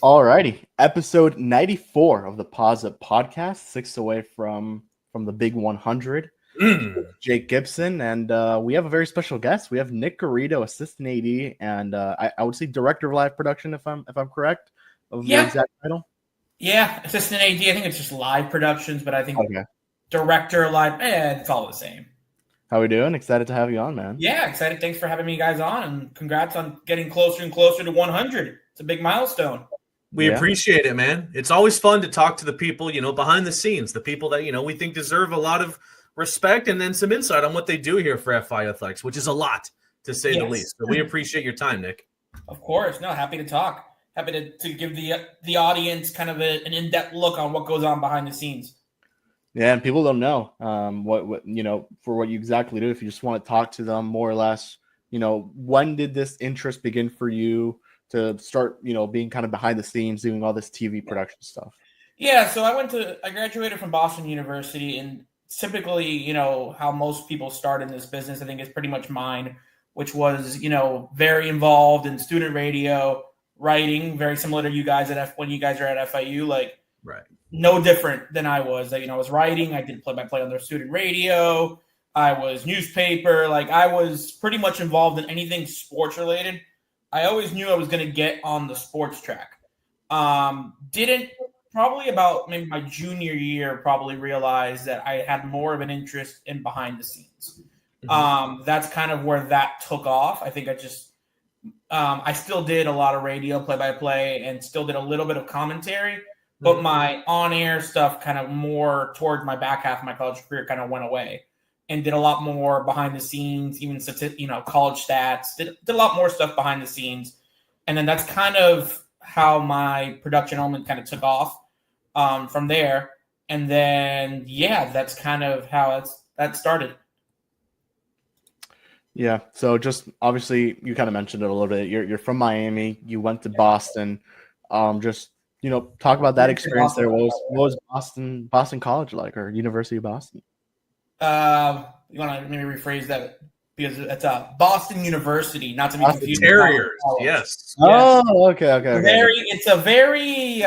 Alrighty, episode 94 of the Paws podcast, 6 away from the big 100. Jake Gibson, and we have a very special guest. We have Nick Garrido, assistant AD, and I would say director of live production, if I'm correct, of your exact title. Yeah, assistant AD. I think it's just live productions, but I think director live, it's all the same. How we doing? Excited to have you on, man. Yeah, excited. Thanks for having me guys on, and congrats on getting closer and closer to 100. It's a big milestone. We appreciate it, man. It's always fun to talk to the people, behind the scenes, the people that, we think deserve a lot of respect and then some insight on what they do here for FIU Athletics, which is a lot, to say the least. So we appreciate your time, Nick. Of course. No, happy to talk. Happy to give the audience kind of an in-depth look on what goes on behind the scenes. Yeah, and people don't know what for what you exactly do. If you just want to talk to them more or less, when did this interest begin for you to start, being kind of behind the scenes, doing all this TV production stuff? Yeah, so I graduated from Boston University, and typically, how most people start in this business, I think is pretty much mine, which was, very involved in student radio, writing, very similar to you guys when you guys are at FIU, like right. No different than I was. I was writing, I did play-by-play on their student radio, I was newspaper, I was pretty much involved in anything sports related. I always knew I was going to get on the sports track. Didn't probably about maybe my junior year probably realize that I had more of an interest in behind the scenes. Mm-hmm. That's kind of where that took off. I think I still did a lot of radio play-by-play and still did a little bit of commentary, but my on-air stuff kind of more towards my back half of my college career kind of went away. And did a lot more behind the scenes, even college stats. Did a lot more stuff behind the scenes, and then that's kind of how my production element kind of took off from there. And then that's kind of how that started. Yeah. So just obviously, you kind of mentioned it a little bit. You're from Miami. You went to Boston. Just talk about that experience there. What was Boston College like, or University of Boston? You want to maybe rephrase that because it's Boston University, not to be confused. Terriers, yes. Oh, okay. It's a very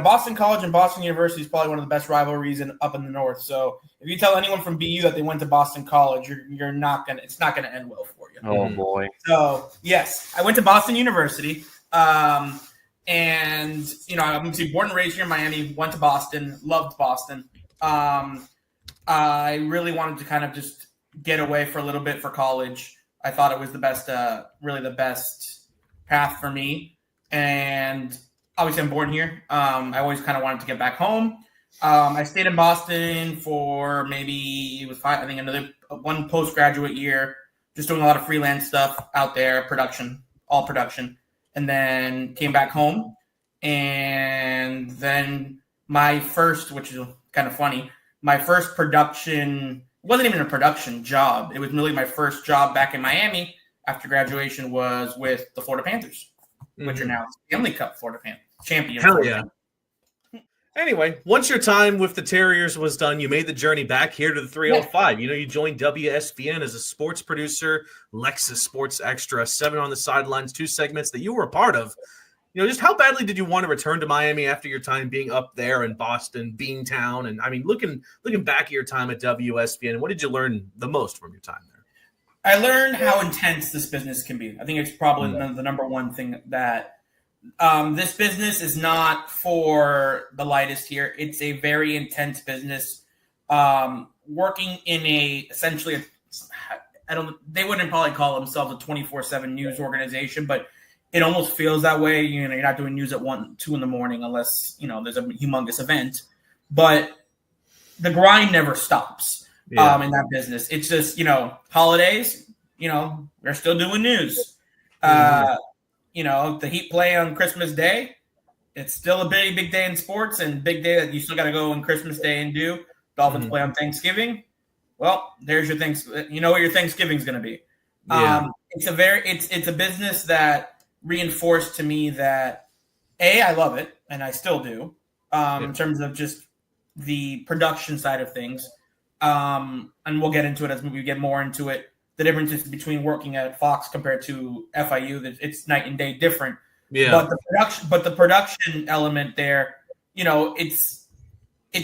Boston College and Boston University is probably one of the best rivalries up in the north. So if you tell anyone from BU that they went to Boston College, it's not gonna end well for you. Oh boy. So yes, I went to Boston University. And I'm born and raised here in Miami. Went to Boston, loved Boston. I really wanted to kind of just get away for a little bit for college. I thought it was the best, really the best path for me. And obviously I'm born here. I always kind of wanted to get back home. I stayed in Boston for maybe another one postgraduate year, just doing a lot of freelance stuff out there, all production. And then came back home. And then my first, which is kind of funny, my first production wasn't even a production job. It was really my first job back in Miami after graduation was with the Florida Panthers, which are now Stanley Cup Florida Panthers champions. Hell yeah. Anyway, once your time with the Terriers was done, you made the journey back here to the 305. You joined WSBN as a sports producer, Lexus Sports Extra, 7 on the Sidelines, 2 segments that you were a part of. Just how badly did you want to return to Miami after your time being up there in Boston, Beantown? And I mean, looking back at your time at WSBN, what did you learn the most from your time there? I learned how intense this business can be. I think it's probably the number one thing that this business is not for the lightest here. It's a very intense business. Working in they wouldn't probably call themselves a 24/7 news organization, but it almost feels that way. You're not doing news at 1, 2 in the morning unless, there's a humongous event. But the grind never stops in that business. It's just, holidays, we're still doing news. The Heat play on Christmas Day. It's still a big, big day in sports and big day that you still got to go on Christmas Day and do. Dolphins play on Thanksgiving. Well, there's your things. You know what your Thanksgiving's going to be. Yeah. It's a business that reinforced to me that I love it, and I still do, in terms of just the production side of things. And we'll get into it as we get more into it. The differences between working at Fox compared to FIU, it's night and day different. Yeah. But the production element there, it's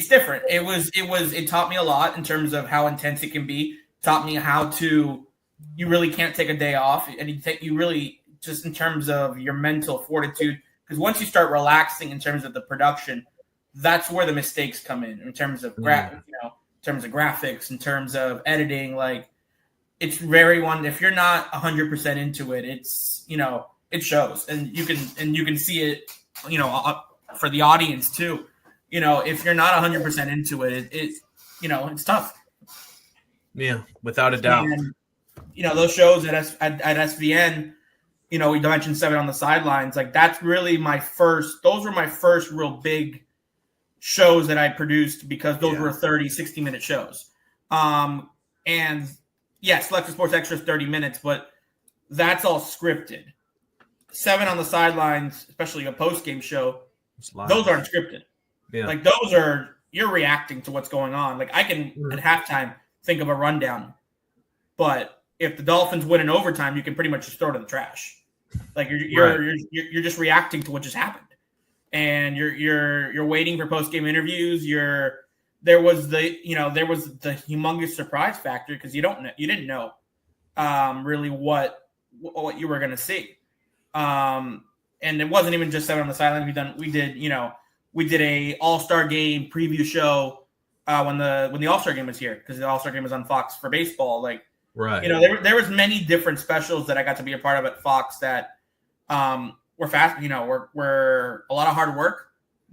different. It taught me a lot in terms of how intense it can be. Taught me how to, you really can't take a day off, and you really just in terms of your mental fortitude, because once you start relaxing in terms of the production, that's where the mistakes come in terms of graphics, in terms of editing. Like, it's very if you're not 100% into it, it's it shows, and you can see it, for the audience too. If you're not 100% into it, it's tough. Yeah, without a doubt. And, those shows at SVN, we mentioned 7 on the Sidelines. Like, that's really those were my first real big shows that I produced, because those were 30, 60-minute shows. And yes, Selected Sports Extra is 30 minutes, but that's all scripted. 7 on the Sidelines, especially a post-game show, those aren't scripted. Yeah. Like, you're reacting to what's going on. Like, I can, at halftime, think of a rundown. But if the Dolphins win in overtime, you can pretty much just throw it in the trash. Like, you're just reacting to what just happened. And you're waiting for post-game interviews. There was the humongous surprise factor, because you didn't know really what you were going to see. And it wasn't even just 7 on the Sidelines. We did a All-Star Game preview show when the All-Star Game was here, because the All-Star Game was on Fox for baseball. Like, right. There was many different specials that I got to be a part of at Fox that were fast. Were a lot of hard work,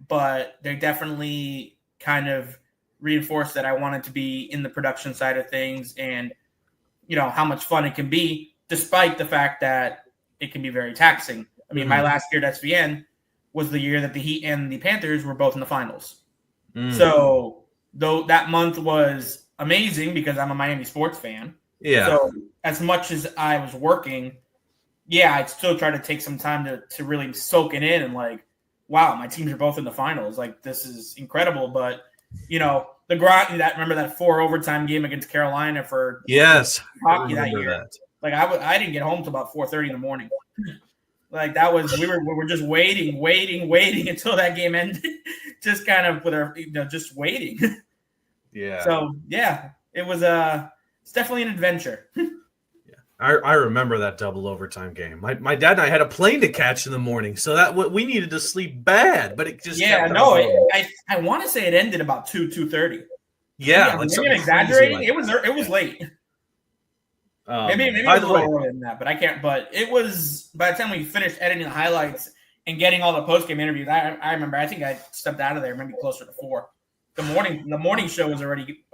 but they definitely kind of reinforced that I wanted to be in the production side of things, and how much fun it can be, despite the fact that it can be very taxing. I mean, my last year at SVN was the year that the Heat and the Panthers were both in the finals. So though that month was amazing, because I'm a Miami sports fan. Yeah. So as much as I was working, I'd still try to take some time to really soak it in, and like, wow, my teams are both in the finals. Like, this is incredible. But, the grind, remember that 4 overtime game against Carolina for hockey that year. That. Like, I didn't get home till about 4:30 in the morning. Like, that was, we were just waiting until that game ended. Just kind of with our, just waiting. Yeah. So it was it's definitely an adventure. I remember that double overtime game. My dad and I had a plane to catch in the morning, so that we needed to sleep bad, but it just I want to say it ended about 2:30. Yeah, maybe I'm exaggerating. It was late. Maybe it was a little earlier than that, but I can't. But it was, by the time we finished editing the highlights and getting all the post game interviews, I remember. I think I stepped out of there maybe closer to 4. The morning show was already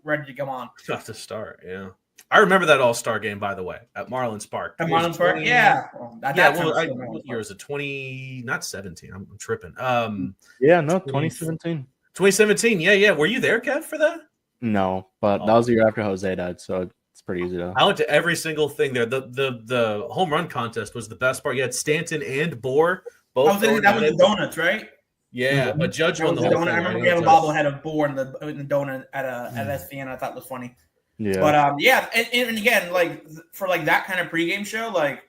ready to come on. About to start, yeah. I remember that All-Star game, by the way, at Marlins Park. At Marlins Park, yeah. What year was it? 20, not 17. I'm tripping. 2017. 2017, yeah. Were you there, Kev, for that? No, but that was the year after Jose died, so it's pretty easy to. I went to every single thing there. The home run contest was the best part. You had Stanton and Bohr both. That was the donuts, right? Yeah, but Judge won the whole thing. I remember we had a bobblehead of Bohr in the donut at SVN. I thought it was funny. Yeah. But and again, like, for like that kind of pregame show, like,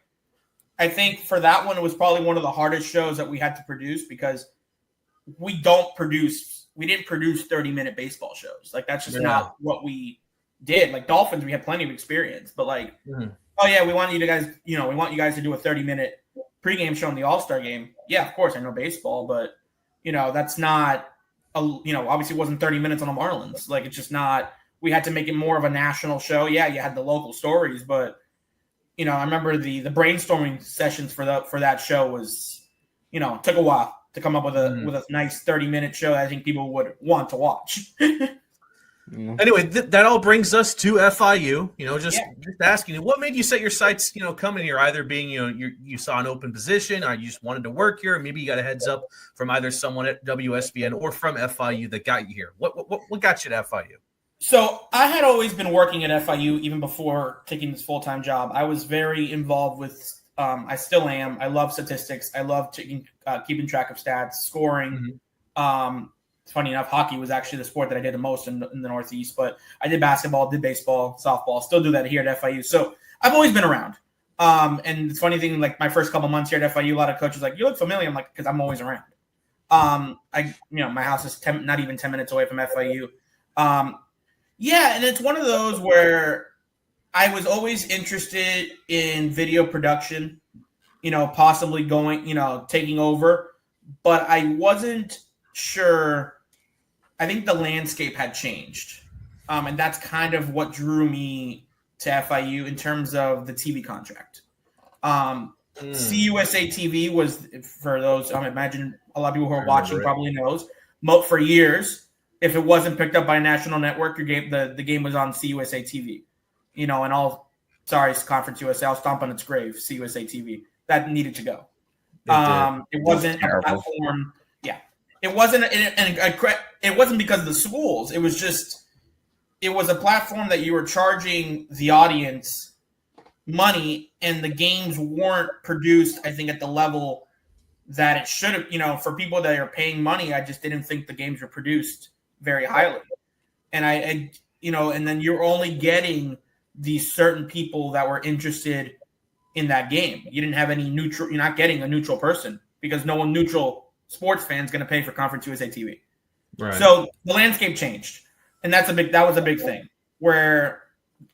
I think for that one, it was probably one of the hardest shows that we had to produce, because we didn't produce 30-minute baseball shows. Like, that's just not what we did. Like, Dolphins, we had plenty of experience, but like, we want you guys to do a 30-minute pregame show in the All-Star game. Yeah, of course, I know baseball, but that's not obviously it wasn't 30 minutes on the Marlins. Like, it's just not. We had to make it more of a national show. Yeah, you had the local stories, but I remember the brainstorming sessions for that show was, took a while to come up with a nice 30-minute show that I think people would want to watch. Anyway, that all brings us to FIU. Just asking you, what made you set your sights, coming here? Either being, you saw an open position, or you just wanted to work here, or maybe you got a heads up from either someone at WSBN or from FIU that got you here. What got you to FIU? So I had always been working at FIU even before taking this full-time job. I was very involved with I still am. I love statistics. I love keeping track of stats, scoring. Funny enough, hockey was actually the sport that I did the most in the Northeast. But I did basketball, did baseball, softball. Still do that here at FIU. So I've always been around. And the funny thing, like my first couple months here at FIU, a lot of coaches like, you look familiar. I'm like, because I'm always around. My house is not even 10 minutes away from FIU. Yeah, and it's one of those where I was always interested in video production, possibly going, taking over, but I wasn't sure. I think the landscape had changed. And that's kind of what drew me to FIU in terms of the TV contract. CUSA TV was, for those, I imagine a lot of people who are watching probably knows, for years, if it wasn't picked up by a national network, the game was on CUSA TV. Conference USA, I'll stomp on its grave, CUSA TV. That needed to go. It wasn't a platform. Yeah. It wasn't it wasn't because of the schools. It was a platform that you were charging the audience money, and the games weren't produced, I think, at the level that it should have. For people that are paying money, I just didn't think the games were produced very highly. And and then you're only getting these certain people that were interested in that game. You didn't have any neutral. You're not getting a neutral person because no one neutral sports fan is going to pay for Conference USA TV. Right. So the landscape changed, and that was a big thing where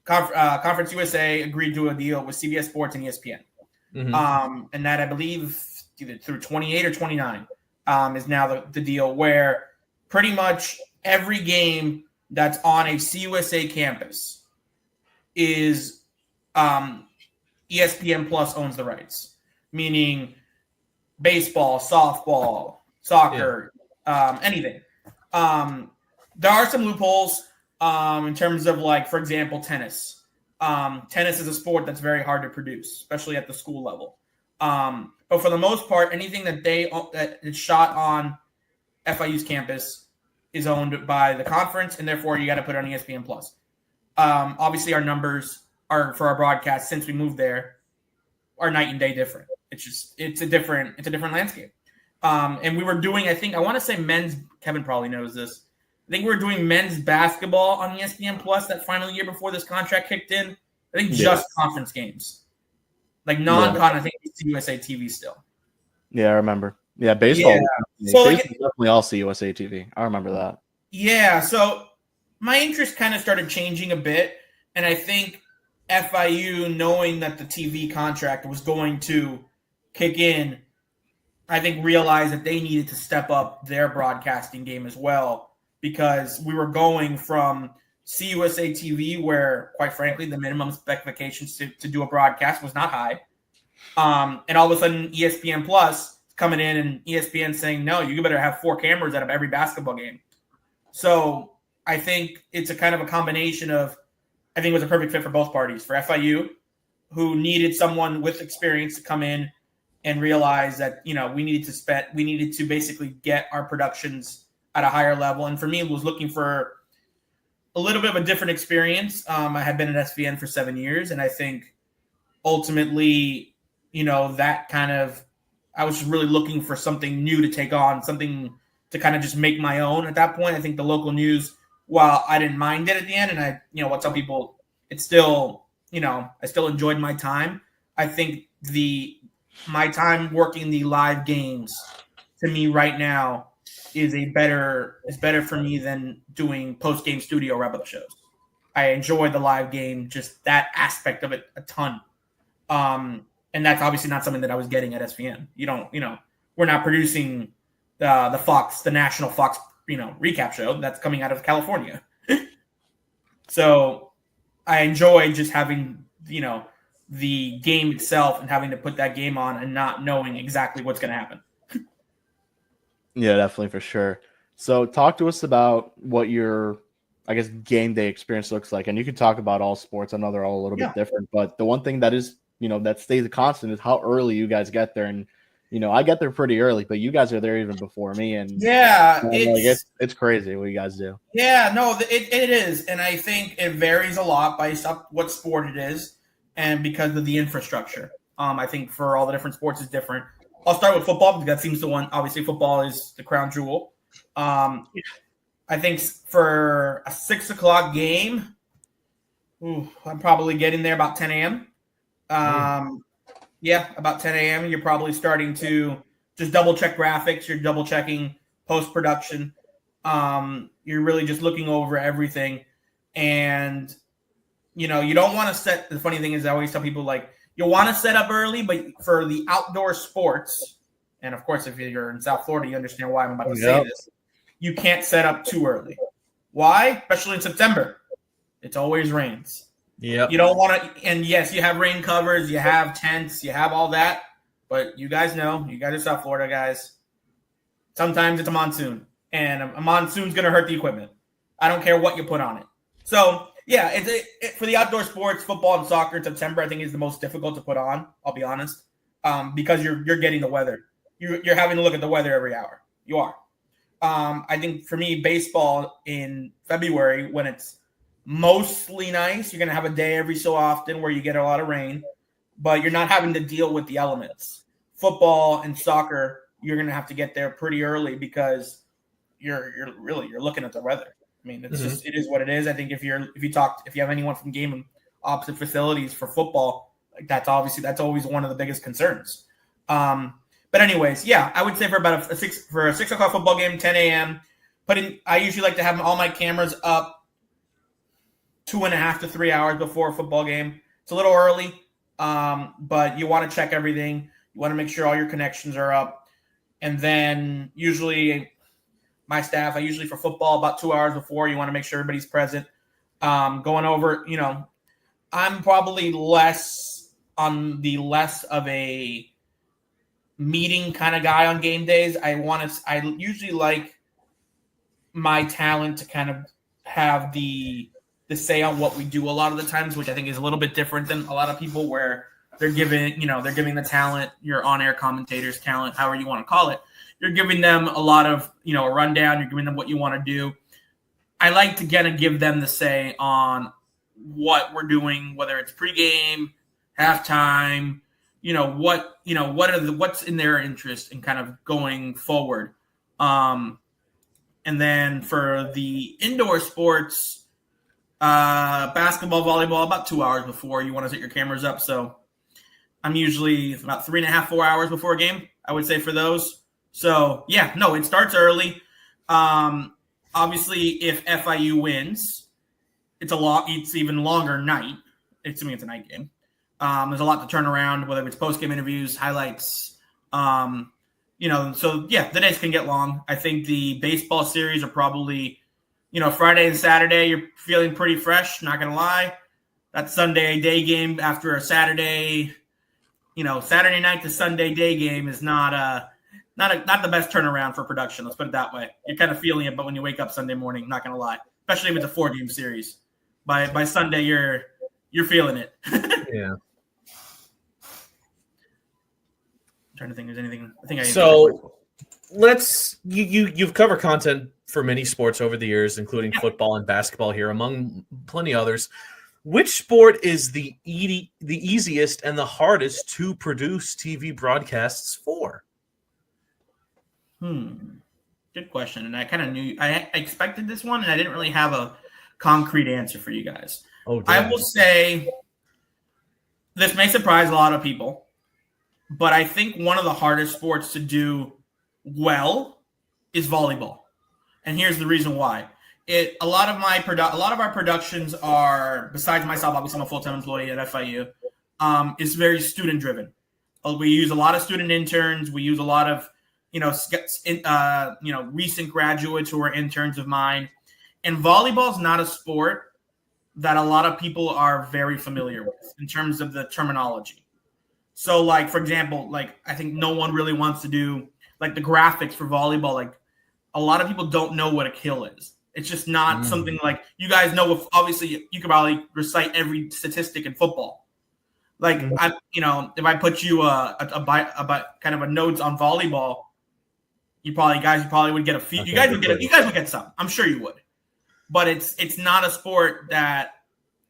Conference USA agreed to a deal with CBS Sports and ESPN. Mm-hmm. And that, I believe, either through 28 or 29 is now the deal where pretty much every game that's on a CUSA campus is ESPN Plus owns the rights, meaning baseball, softball, soccer, anything. There are some loopholes in terms of, like, for example, tennis. Tennis is a sport that's very hard to produce, especially at the school level. But for the most part, anything that is shot on FIU's campus is owned by the conference, and therefore you got to put it on ESPN Plus. Obviously, our numbers are for our broadcast since we moved there are night and day different. It's a different landscape. And we were doing, I want to say men's. Kevin probably knows this. I think we were doing men's basketball on ESPN Plus that final year before this contract kicked in. I think just conference games, like non-con. I think it's USA TV still. Yeah, I remember. Yeah, baseball. Yeah. So definitely all USA TV. I remember that. Yeah, so my interest kind of started changing a bit, and I think FIU, knowing that the TV contract was going to kick in, I think realized that they needed to step up their broadcasting game as well, because we were going from CUSA TV, where, quite frankly, the minimum specifications to do a broadcast was not high. And all of a sudden, ESPN Plus coming in and ESPN saying, no, you better have 4 cameras out of every basketball game. So I think it's a kind of a combination of, I think it was a perfect fit for both parties. For FIU, who needed someone with experience to come in and realize that, we needed to basically get our productions at a higher level. And for me, it was looking for a little bit of a different experience. I had been at SVN for 7 years, and I think ultimately, that kind of, I was really looking for something new to take on, something to kind of just make my own at that point. I think the local news, while I didn't mind it at the end, and I, what some people, it's still, I still enjoyed my time. I think my time working the live games, to me right now, is better for me than doing post-game studio wrap-up shows. I enjoy the live game, just that aspect of it a ton. And that's obviously not something that I was getting at SVN. We're not producing the national Fox, recap show that's coming out of California. So I enjoy just having, the game itself and having to put that game on and not knowing exactly what's going to happen. Yeah, definitely, for sure. So talk to us about what your, I guess, game day experience looks like. And you can talk about all sports. I know they're all a little bit different, but the one thing that is, that stays a constant is how early you guys get there. And, I get there pretty early, but you guys are there even before me. And it's crazy what you guys do. Yeah, no, it is. And I think it varies a lot based on what sport it is and because of the infrastructure. I think for all the different sports is different. I'll start with football because that seems the one. Obviously, football is the crown jewel. I think for a 6 o'clock game, I'm probably getting there about 10 a.m. Yeah, about 10 a.m. You're probably starting to just double check graphics. You're double checking post production. You're really just looking over everything, and you don't want to set. The funny thing is, I always tell people like you want to set up early, but for the outdoor sports, and of course, if you're in South Florida, you understand why I'm about to say this. You can't set up too early. Why? Especially in September, it always rains. Yeah, you don't want to. And yes, you have rain covers, you have tents, you have all that, but you guys know, you guys are South Florida guys. Sometimes it's a monsoon, and a monsoon's going to hurt the equipment. I don't care what you put on it. So yeah, for the outdoor sports, football and soccer in September, I think is the most difficult to put on. I'll be honest, because you're getting the weather. You're having to look at the weather every hour. You are. I think for me, baseball in February, when it's mostly nice, you're going to have a day every so often where you get a lot of rain, but you're not having to deal with the elements. Football and soccer, you're going to have to get there pretty early because you're looking at the weather. I mean, it's just, it is what it is. I think if you have anyone from game and opposite facilities for football, like that's always one of the biggest concerns. But anyways, yeah, I would say for about a 6 o'clock football game, 10 a.m. I usually like to have all my cameras up 2.5 to 3 hours before a football game. It's a little early, but you want to check everything. You want to make sure all your connections are up. And then usually my staff, I usually for football about 2 hours before, you want to make sure everybody's present. Going over, I'm probably less of a meeting kind of guy on game days. I usually like my talent to kind of have the say on what we do a lot of the times, which I think is a little bit different than a lot of people where they're giving the talent, your on-air commentators talent, however you want to call it. You're giving them a lot of, a rundown. You're giving them what you want to do. I like to give them the say on what we're doing, whether it's pregame, halftime, what's in their interest in kind of going forward. And then for the indoor sports, basketball, volleyball, about 2 hours before you want to set your cameras up. So I'm usually about 3.5, 4 hours before a game, I would say for those. So yeah, no, it starts early. Obviously if FIU wins, it's even longer night. It's a night game. There's a lot to turn around, whether it's post-game interviews, highlights, so yeah, the days can get long. I think the baseball series are probably, Friday and Saturday, you're feeling pretty fresh, not going to lie. That Sunday day game after a Saturday, Saturday night to Sunday day game is not the best turnaround for production. Let's put it that way. You're kind of feeling it, but when you wake up Sunday morning, not going to lie, especially if it's a 4-game series, by Sunday, you're feeling it. Yeah. I'm trying to think if there's anything. You've covered content for many sports over the years, including football and basketball here, among plenty others. Which sport is the easiest and the hardest to produce TV broadcasts for? Good question. And I kind of knew I expected this one, and I didn't really have a concrete answer for you guys. Oh, damn. I will say this may surprise a lot of people, but I think one of the hardest sports to do well is volleyball. And here's the reason why. A lot of our productions are, besides myself, obviously I'm a full-time employee at FIU, is very student driven. We use a lot of student interns. We use a lot of, recent graduates who are interns of mine. And volleyball is not a sport that a lot of people are very familiar with in terms of the terminology. So, like, for example, I think no one really wants to do, the graphics for volleyball. Like, a lot of people don't know what a kill is. It's just not something you guys know. Obviously, you could probably recite every statistic in football. If I put you a kind of a notes on volleyball, you probably would get a few. Okay, you guys would get some. I'm sure you would. But it's not a sport that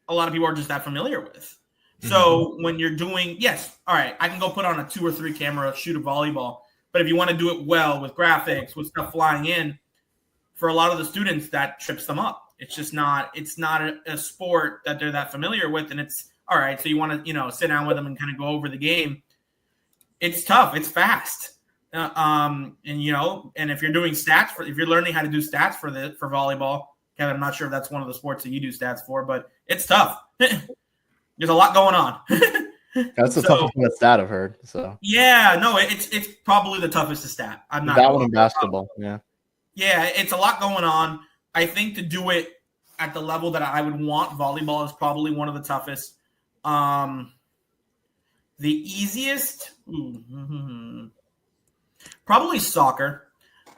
a lot of people are just that familiar with. So when you're doing, all right, I can go put on a 2 or 3 camera, shoot a volleyball. But if you want to do it well with graphics, with stuff flying in, for a lot of the students, that trips them up. It's just not. It's not a sport that they're that familiar with, and it's all right, so you want to, sit down with them and kind of go over the game. It's tough. It's fast. And if you're doing stats if you're learning how to do stats for volleyball, Kevin, I'm not sure if that's one of the sports that you do stats for, but it's tough. There's a lot going on. That's the toughest one stat I've heard. So yeah, no, it's probably the toughest to stat. I'm not that one in basketball. Yeah. Yeah, it's a lot going on. I think to do it at the level that I would want, volleyball is probably one of the toughest. The easiest, probably soccer.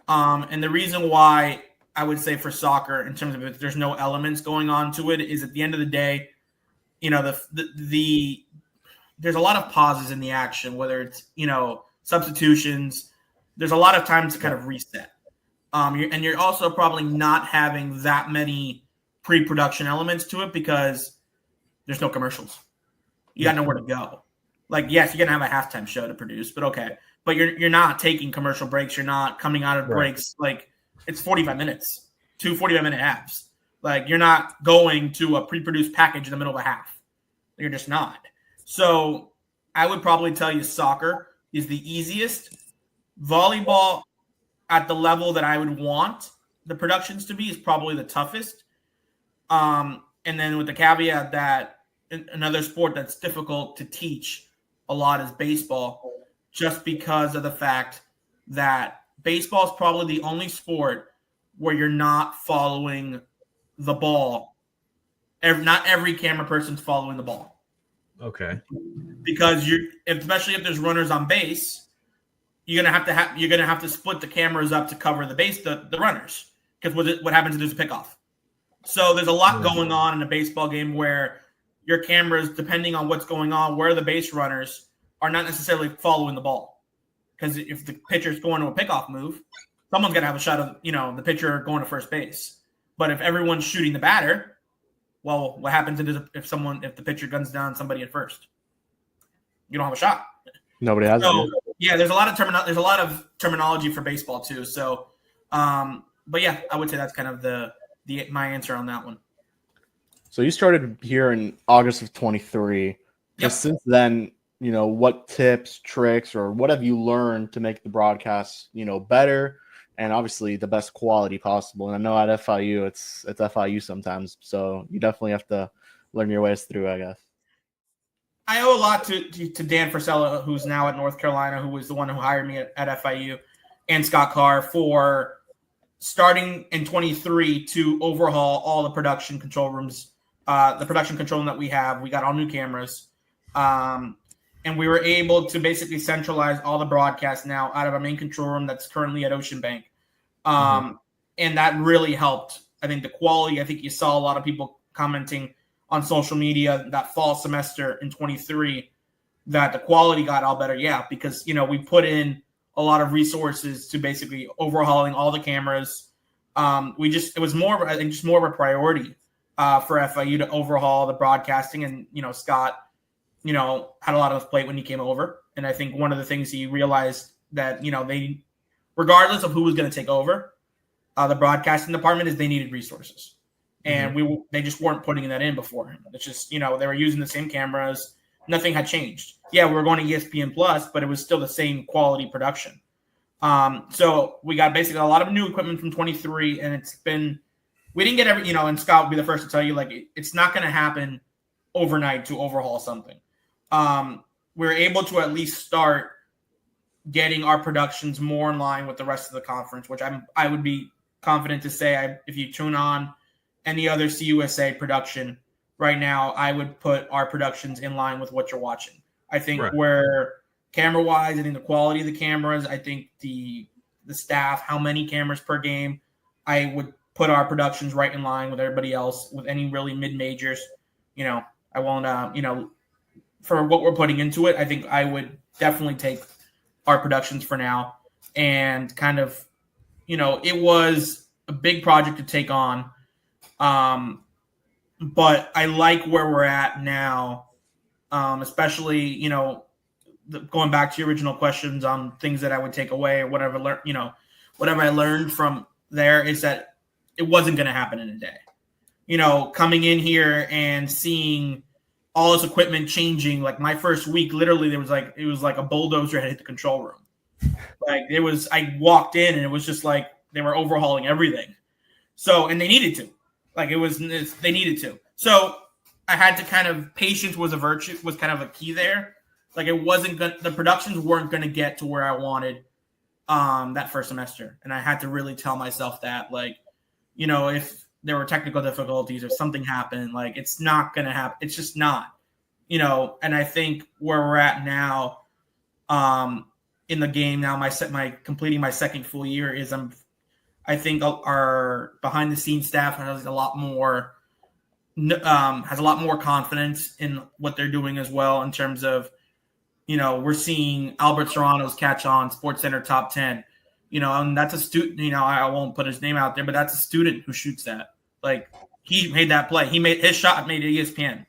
And the reason why I would say for soccer, in terms of if there's no elements going on to it, is at the end of the day, there's a lot of pauses in the action, whether it's, substitutions. There's a lot of time to kind of reset. And you're also probably not having that many pre-production elements to it because there's no commercials. You got nowhere to go. Like, yes, you're going to have a halftime show to produce, but okay. But you're not taking commercial breaks. You're not coming out of breaks. Like, it's 45 minutes, 2 45-minute halves. Like, you're not going to a pre-produced package in the middle of a half. You're just not. So I would probably tell you soccer is the easiest. Volleyball at the level that I would want the productions to be is probably the toughest. And then with the caveat that another sport that's difficult to teach a lot is baseball, just because of the fact that baseball is probably the only sport where you're not following the ball. Not every camera person's following the ball. Okay. Because especially if there's runners on base, you're gonna have to split the cameras up to cover the runners. Because what happens if there's a pickoff? So there's a lot going on in a baseball game where your cameras, depending on what's going on, where the base runners are not necessarily following the ball. Because if the pitcher's going to a pickoff move, someone's gonna have a shot of the pitcher going to first base. But if everyone's shooting the batter, well, what happens if the pitcher guns down somebody at first? You don't have a shot. Nobody has. So, yeah, there's a lot of terminology for baseball too. So, but yeah, I would say that's kind of my answer on that one. So you started here in August of 23. Just since then, what tips, tricks, or what have you learned to make the broadcast, better and obviously the best quality possible? And I know at FIU, it's FIU sometimes, so you definitely have to learn your ways through, I guess. I owe a lot to Dan Frisella, who's now at North Carolina, who was the one who hired me at FIU, and Scott Carr for starting in 23 to overhaul all the production control rooms, the production control room that we have. We got all new cameras, and we were able to basically centralize all the broadcasts now out of our main control room that's currently at Ocean Bank. And that really helped. I think the quality, I think you saw a lot of people commenting on social media that fall semester in 23 that the quality got all better. Yeah, because, we put in a lot of resources to basically overhauling all the cameras. It was more of a priority for FIU to overhaul the broadcasting. And, Scott, had a lot of his plate when he came over. And I think one of the things he realized that, they, regardless of who was going to take over the broadcasting department, is they needed resources. And they just weren't putting that in before him. It's just, they were using the same cameras. Nothing had changed. Yeah, we were going to ESPN Plus, but it was still the same quality production. So we got basically a lot of new equipment from 23, and we didn't get and Scott would be the first to tell you, like, it's not going to happen overnight to overhaul something. We were able to at least start getting our productions more in line with the rest of the conference, which I would be confident to say if you tune on any other CUSA production right now, I would put our productions in line with what you're watching. I think where camera-wise, I think the quality of the cameras, I think the staff, how many cameras per game, I would put our productions right in line with everybody else, with any really mid-majors. I won't, for what we're putting into it, I think I would definitely take our productions for now. And kind of, it was a big project to take on. But I like where we're at now, especially, going back to your original questions on things that I would take away or whatever I learned from there is that it wasn't going to happen in a day. Coming in here and seeing all this equipment changing. Like my first week, literally, it was like a bulldozer had hit the control room. Like I walked in and it was just like they were overhauling everything. So, and they needed to. Like they needed to. So I had to kind of, patience was a virtue, was kind of a key there. Like the productions weren't going to get to where I wanted that first semester. And I had to really tell myself that, like, if there were technical difficulties or something happened, like it's not going to happen. It's just not, and I think where we're at now in the game now, completing my second full year is I think our behind the scenes staff has a lot more confidence in what they're doing as well, in terms of, we're seeing Albert Serrano's catch on SportsCenter top 10, and that's a student, I won't put his name out there, but that's a student who shoots that. Like, he made that play. He made his shot, made it ESPN.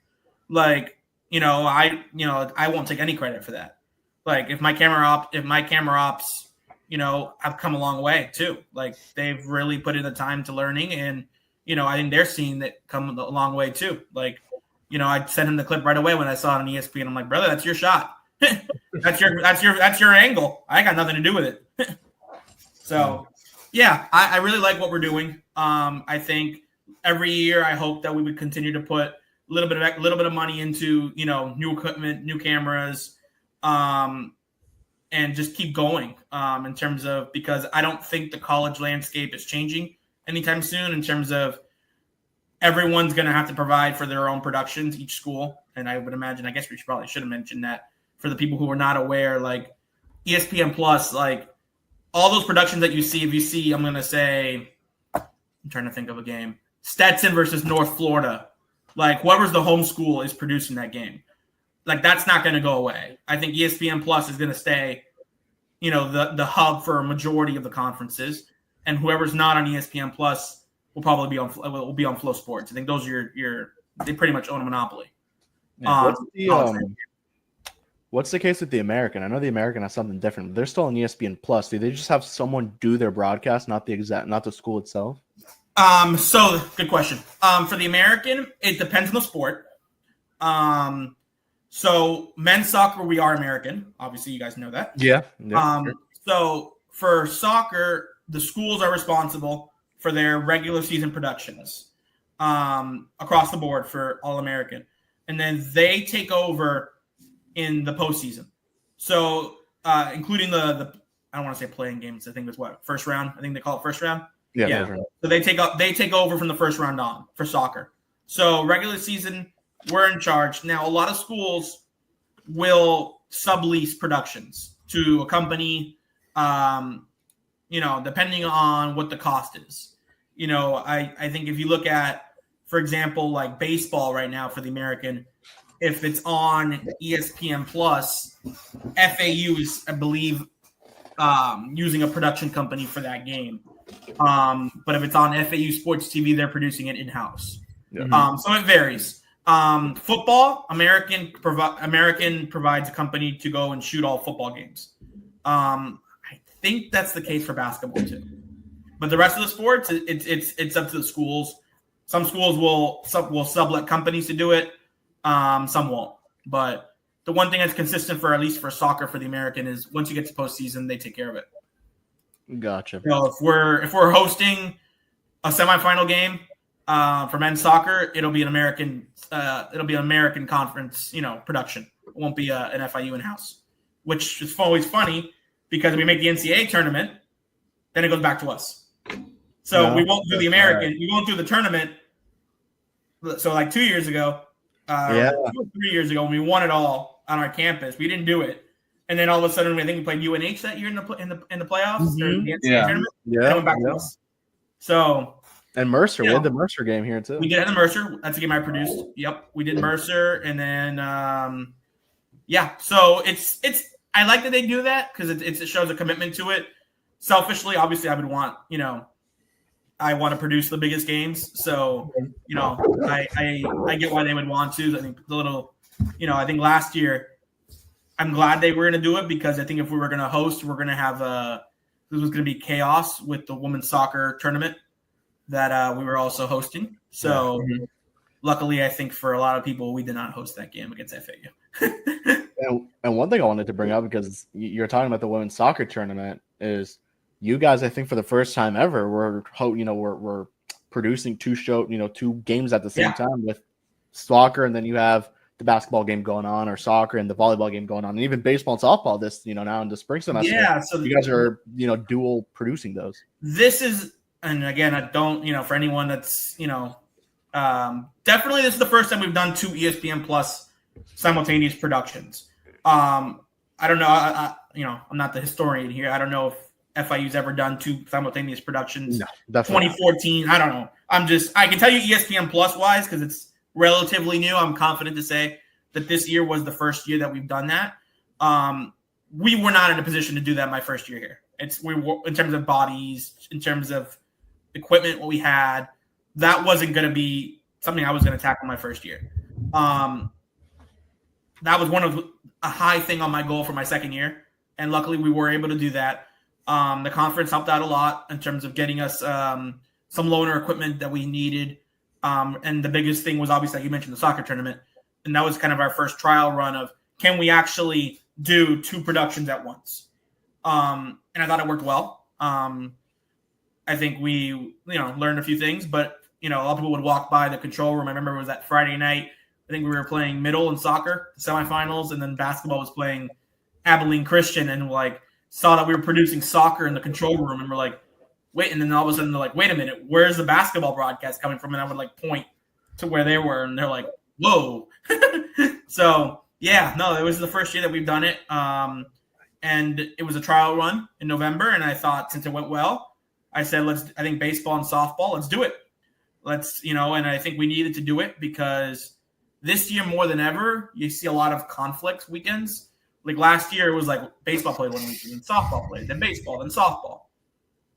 Like, I won't take any credit for that. Like, if my camera ops, have come a long way too. Like, they've really put in the time to learning, and, I think they're seeing that come a long way too. Like, I sent him the clip right away when I saw it on ESPN. I'm like, brother, that's your shot. that's your angle. I got nothing to do with it. So, yeah, I really like what we're doing. I think every year I hope that we would continue to put a little bit of money into, new equipment, new cameras, and just keep going in terms of, because I don't think the college landscape is changing anytime soon, in terms of everyone's going to have to provide for their own productions, each school. And I would imagine, I guess we should have mentioned that for the people who are not aware, like ESPN Plus, like all those productions that you see, if you see, I'm going to say, I'm trying to think of a game, Stetson versus North Florida, like whoever's the home school is producing that game. Like, that's not going to go away. I think ESPN Plus is going to stay, the hub for a majority of the conferences, and whoever's not on ESPN Plus will probably be on Flow Sports. I think those are they pretty much own a monopoly. What's the case with the American? I know the American has something different. They're still on ESPN Plus. Do they just have someone do their broadcast, not the school itself? So good question. For the American, it depends on the sport. So men's soccer, we are American. Obviously, you guys know that. Yeah. Sure. So for soccer, the schools are responsible for their regular season productions across the board for All American, and then they take over in the postseason. So including the I don't want to say playing games. I think it's first round. I think they call it first round. Yeah. So they take over from the first round on for soccer. So regular season, we're in charge. Now, a lot of schools will sublease productions to a company, depending on what the cost is. I think if you look at, for example, like baseball right now for the American, if it's on ESPN Plus, FAU is, I believe, using a production company for that game. But if it's on FAU Sports TV, they're producing it in-house. Yeah. So it varies. Football, American provides a company to go and shoot all football games. I think that's the case for basketball too. But the rest of the sports, it's up to the schools. Some schools will sublet companies to do it. Some won't. But the one thing that's consistent for, at least for soccer for the American, is once you get to postseason, they take care of it. Gotcha. So if we're hosting a semifinal game for men's soccer, it'll be an American conference, production. It won't be an FIU in-house, which is always funny because we make the NCAA tournament, then it goes back to us. So we won't do the American. We won't do the tournament. So like 2 years ago, 3 years ago, when we won it all on our campus, we didn't do it. And then all of a sudden, I think we played UNH that year in the playoffs. Mm-hmm. The NCAA tournament. Yeah. Went back to us. So. And Mercer, we had the Mercer game here too. We did have the Mercer. That's a game I produced. Yep, we did Mercer, and then So it's. I like that they do that because it shows a commitment to it. Selfishly, obviously, I would want I want to produce the biggest games. So I get why they would want to. I think I think last year, I'm glad they were going to do it because I think if we were going to host, we're going to have this was going to be chaos with the women's soccer tournament that we were also hosting. So luckily, I think for a lot of people, we did not host that game against FAU. And one thing I wanted to bring up, because you're talking about the women's soccer tournament, is you guys, I think for the first time ever, we're producing two games at the same time with soccer, and then you have the basketball game going on, or soccer and the volleyball game going on, and even baseball and softball now in the spring semester. Yeah, so you guys are dual producing those. This is, and again, I don't for anyone that's definitely this is the first time we've done 2 ESPN Plus simultaneous productions. I don't know, I'm not the historian here. I don't know if FIU's ever done 2 simultaneous productions. No, definitely 2014. Not. I don't know. I can tell you ESPN Plus wise, because it's relatively new. I'm confident to say that this year was the first year that we've done that. We were not in a position to do that my first year here. We were, in terms of bodies, in terms of equipment, what we had, that wasn't going to be something I was going to tackle my first year. That was a high thing on my goal for my second year, and luckily we were able to do that. The conference helped out a lot in terms of getting us some loaner equipment that we needed. And the biggest thing was obviously, like you mentioned, the soccer tournament. And that was kind of our first trial run of, can we actually do 2 productions at once? And I thought it worked well. I think we, learned a few things, but, a lot of people would walk by the control room. I remember it was that Friday night. I think we were playing middle in soccer, the semifinals, and then basketball was playing Abilene Christian, and saw that we were producing soccer in the control room, and we're like, wait, and then all of a sudden they're like, wait a minute, where's the basketball broadcast coming from? And I would point to where they were, and they're like, whoa. So yeah, no, it was the first year that we've done it. And it was a trial run in November. And I thought, since it went well, I said, I think baseball and softball, let's do it. And I think we needed to do it because this year more than ever, you see a lot of conflicts weekends. Like last year, it was like baseball played one weekend, and softball played, then baseball, then softball.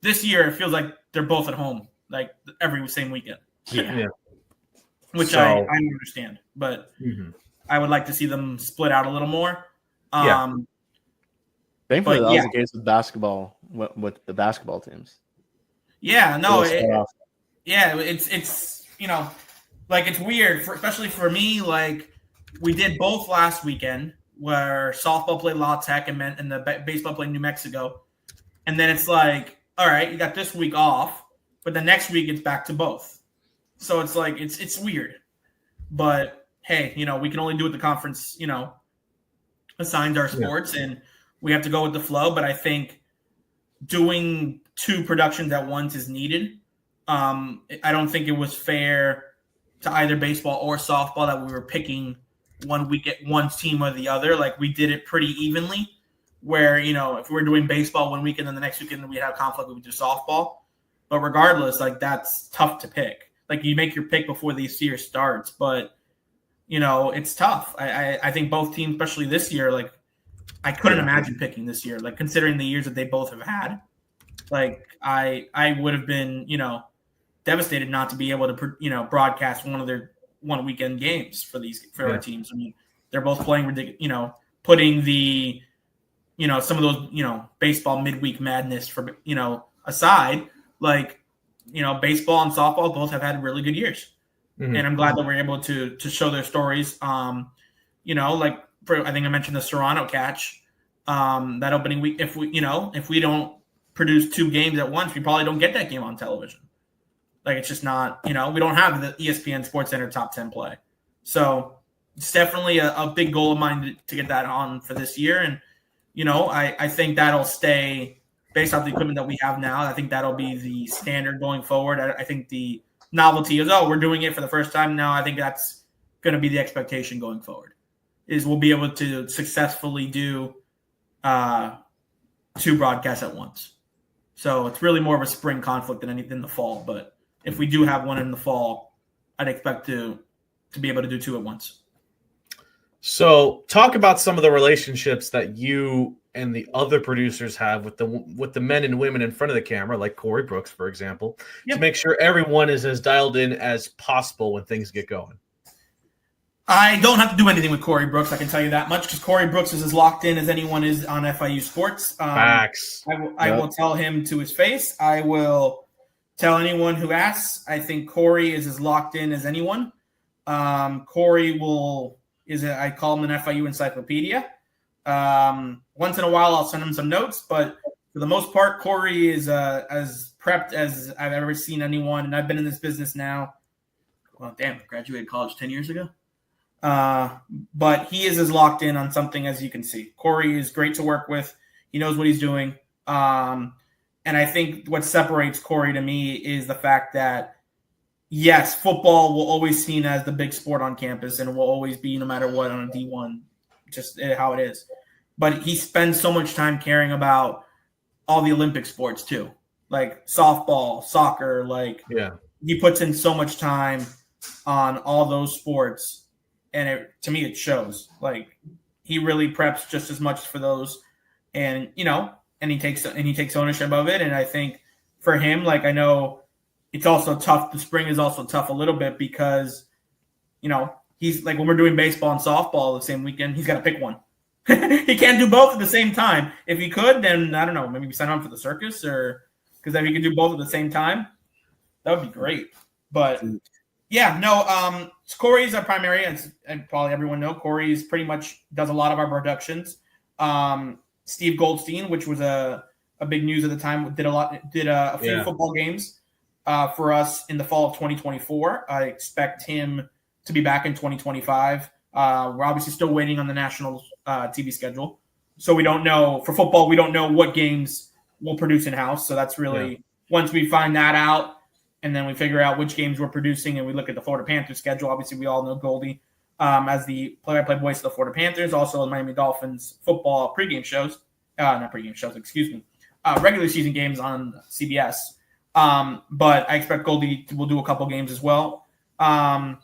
This year, it feels like they're both at home, like every same weekend. Yeah. Which I understand, but I would like to see them split out a little more. Thankfully, that was the case with basketball, with the basketball teams. Yeah, no, it's it's weird, especially for me. We did both last weekend, where softball played La Tech and the baseball played New Mexico, and then it's like, all right, you got this week off, but the next week it's back to both. So it's it's weird, but hey, we can only do what the conference assigns our sports, and we have to go with the flow. But I think doing 2 productions at once is needed. I don't think it was fair to either baseball or softball that we were picking one week at one team or the other. We did it pretty evenly, where, if we were doing baseball one weekend and the next weekend we'd have conflict, we would do softball. But regardless, that's tough to pick. You make your pick before the year starts, but, it's tough. I think both teams, especially this year, I couldn't imagine picking this year, considering the years that they both have had. I would have been, devastated not to be able to, broadcast one of their one weekend games for our teams. I mean, they're both playing ridiculous, putting the, some of those, baseball midweek madness for, aside, baseball and softball both have had really good years. Mm-hmm. And I'm glad that we're able to show their stories. I think I mentioned the Serrano catch, that opening week. If we don't produce 2 games at once, we probably don't get that game on television. It's just not, we don't have the ESPN Sports Center top 10 play. So it's definitely a big goal of mine to get that on for this year. And, I think that'll stay based off the equipment that we have now. I think that'll be the standard going forward. I think the novelty is, we're doing it for the first time now. I think that's going to be the expectation going forward, is we'll be able to successfully do 2 broadcasts at once. So it's really more of a spring conflict than anything in the fall. But if we do have one in the fall, I'd expect to be able to do 2 at once. So talk about some of the relationships that you and the other producers have with the men and women in front of the camera, like Corey Brooks, for example, to make sure everyone is as dialed in as possible when things get going. I don't have to do anything with Corey Brooks, I can tell you that much, because Corey Brooks is as locked in as anyone is on FIU Sports. Facts. I will tell him to his face. I will tell anyone who asks. I think Corey is as locked in as anyone. Corey I call him an FIU encyclopedia. Once in a while, I'll send him some notes, but for the most part, Corey is as prepped as I've ever seen anyone, and I've been in this business now. Well, damn, graduated college 10 years ago. But he is as locked in on something as you can see. Corey is great to work with. He knows what he's doing. And I think what separates Corey to me is the fact that, yes, football will always seen as the big sport on campus and will always be, no matter what, on a D1, just how it is. But he spends so much time caring about all the Olympic sports too, like softball, soccer. He puts in so much time on all those sports, and to me it shows. Like, he really preps just as much for those, and he takes ownership of it. And I think for him, like, I know it's also tough. The spring is also tough a little bit because he's like, when we're doing baseball and softball the same weekend, he's got to pick one. He can't do both at the same time. If he could, then I don't know, maybe sign on for the circus, or because if he could do both at the same time, that would be great. But yeah, no, Corey's our primary, and probably everyone know Corey's pretty much does a lot of our productions. Steve Goldstein, which was a big news at the time, did a few football games for us in the fall of 2024. I expect him to be back in 2025. We're obviously still waiting on the national TV schedule. So we don't know, for football, we don't know what games we'll produce in-house. So that's really, once we find that out, and then we figure out which games we're producing, and we look at the Florida Panthers schedule. Obviously, we all know Goldie as the play-by-play voice of the Florida Panthers, also the Miami Dolphins football pregame shows. Not pregame shows, excuse me. Regular season games on CBS. But I expect Goldie will do a couple games as well. And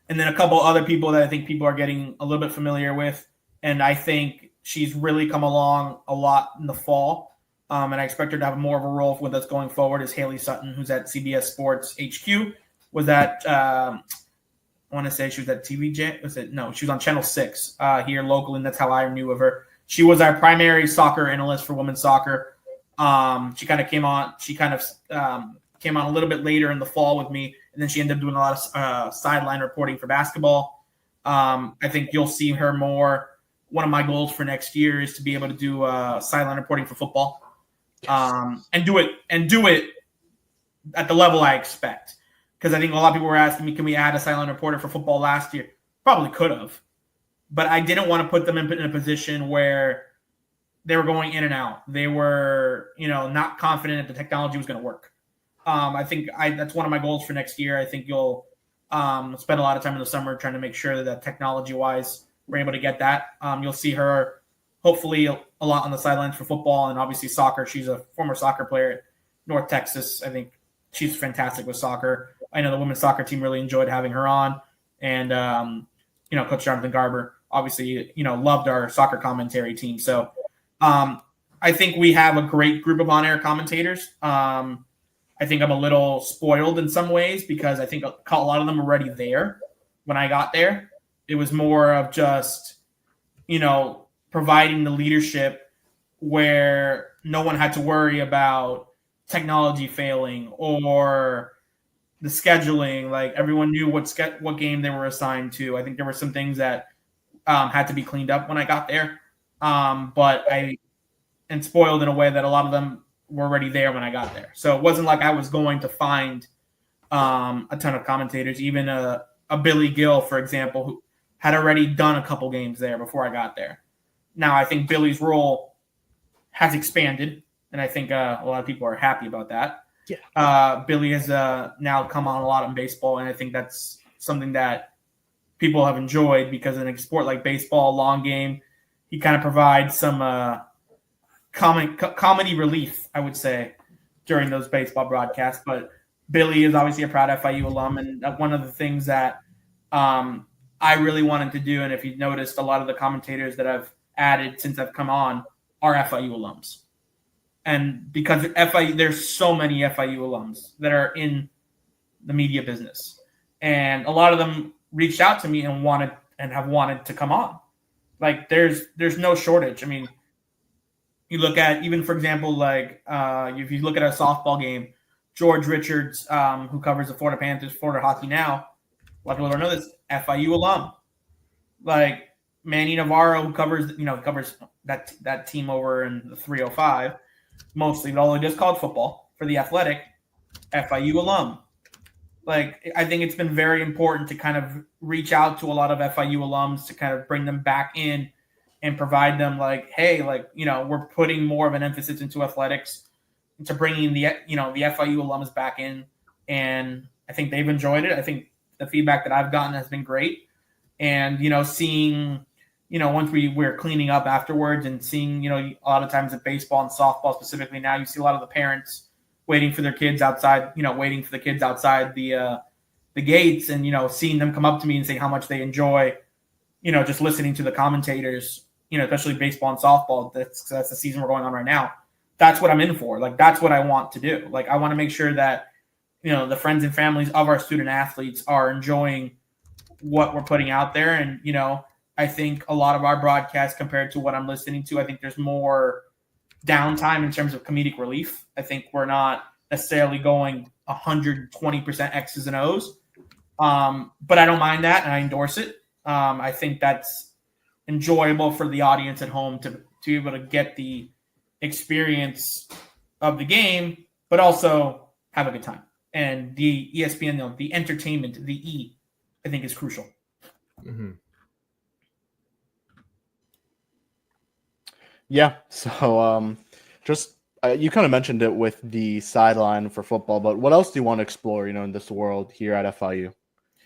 then a couple other people that I think people are getting a little bit familiar with. And I think she's really come along a lot in the fall. And I expect her to have more of a role with us going forward, is Haley Sutton, who's at CBS Sports HQ. Was that I want to say she was at TVJ. No, she was on Channel 6 here locally, and that's how I knew of her. She was our primary soccer analyst for women's soccer. She kind of came on. She kind of came on a little bit later in the fall with me, and then she ended up doing a lot of sideline reporting for basketball. I think you'll see her more. One of my goals for next year is to be able to do sideline reporting for football, and do it at the level I expect. Because I think a lot of people were asking me, can we add a sideline reporter for football last year? Probably could have, but I didn't want to put them in a position where they were going in and out. They were, not confident that the technology was going to work. I think that's one of my goals for next year. I think you'll spend a lot of time in the summer trying to make sure that technology-wise we're able to get that. You'll see her hopefully a lot on the sidelines for football and obviously soccer. She's a former soccer player at North Texas. I think she's fantastic with soccer. I know the women's soccer team really enjoyed having her on. And, Coach Jonathan Garber obviously, loved our soccer commentary team. So I think we have a great group of on-air commentators. I think I'm a little spoiled in some ways because I think a lot of them are already there when I got there. It was more of just, providing the leadership where no one had to worry about technology failing or the scheduling. Like, everyone knew what game they were assigned to. I think there were some things that had to be cleaned up when I got there. But and spoiled in a way that a lot of them were already there when I got there. So it wasn't like I was going to find a ton of commentators, even a Billy Gill, for example, who had already done a couple games there before I got there. Now, I think Billy's role has expanded, and I think a lot of people are happy about that. Yeah. Billy has now come on a lot in baseball, and I think that's something that people have enjoyed because in a sport like baseball, long game, he kind of provides some comedy relief, I would say, during those baseball broadcasts. But Billy is obviously a proud FIU alum, and one of the things that I really wanted to do, and if you've noticed, a lot of the commentators that I've added since I've come on are FIU alums. And because there's so many FIU alums that are in the media business. And a lot of them reached out to me and have wanted to come on. Like, there's no shortage. I mean, you look at, even for example, like if you look at a softball game, George Richards, who covers the Florida Panthers, Florida Hockey Now, a lot of people don't know this, FIU alum. Like Manny Navarro, who covers that team over in the 305, mostly, but although he does college football for the Athletic, FIU alum. Like, I think it's been very important to kind of reach out to a lot of FIU alums to kind of bring them back in and provide them like, hey, like, we're putting more of an emphasis into athletics, into bringing the FIU alums back in. And I think they've enjoyed it. I think the feedback that I've gotten has been great. And, seeing, once we're cleaning up afterwards and seeing, a lot of times at baseball and softball specifically now, you see a lot of the parents waiting for their kids outside, the gates and, seeing them come up to me and say how much they enjoy, just listening to the commentators, especially baseball and softball. That's the season we're going on right now. That's what I'm in for. Like, that's what I want to do. Like, I want to make sure that, the friends and families of our student athletes are enjoying what we're putting out there. And, I think a lot of our broadcasts compared to what I'm listening to, I think there's more downtime in terms of comedic relief. I think we're not necessarily going 120% X's and O's. But I don't mind that, and I endorse it. I think that's enjoyable for the audience at home to be able to get the experience of the game, but also have a good time. And the ESPN, the entertainment, the E, I think is crucial. Mm-hmm. Yeah. So just you kind of mentioned it with the sideline for football, but what else do you want to explore, in this world here at FIU?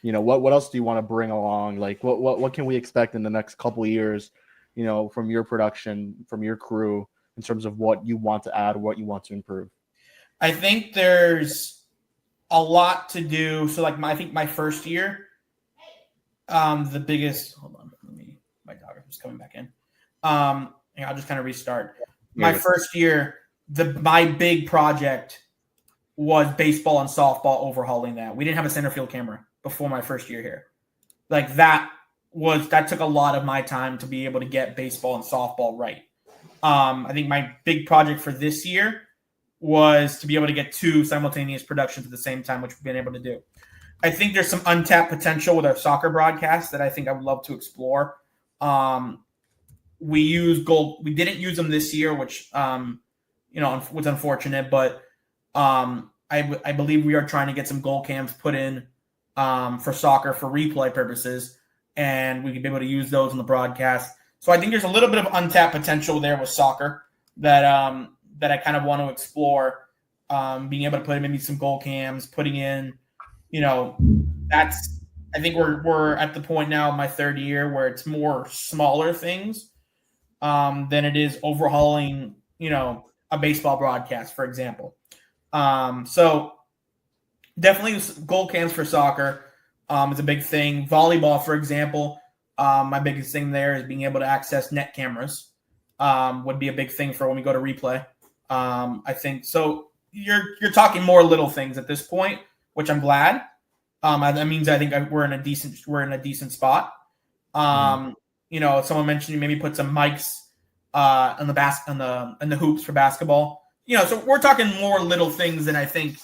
What else do you want to bring along? Like what can we expect in the next couple of years, from your production, from your crew, in terms of what you want to add, what you want to improve? I think there's a lot to do. So I think my first year, the biggest, hold on, my dog is coming back in. I'll just kind of restart. My first year, my big project was baseball and softball, overhauling that. We didn't have a center field camera before my first year here. Like that took a lot of my time to be able to get baseball and softball right. I think my big project for this year was to be able to get 2 simultaneous productions at the same time, which we've been able to do. I think there's some untapped potential with our soccer broadcasts that I think I would love to explore. We didn't use them this year, which was unfortunate, but I believe we are trying to get some goal cams put in for soccer for replay purposes, and we can be able to use those in the broadcast. So I think there's a little bit of untapped potential there with soccer that I kind of want to explore, being able to put in maybe some goal cams, putting in, I think we're at the point now, my third year, where it's more smaller things than it is overhauling, a baseball broadcast, for example. So definitely goal cams for soccer is a big thing. Volleyball, for example, my biggest thing there is being able to access net cameras would be a big thing for when we go to replay. I think so. You're talking more little things at this point, which I'm glad. That means I think we're in a decent spot. Someone mentioned maybe put some mics in the hoops for basketball. So we're talking more little things than I think.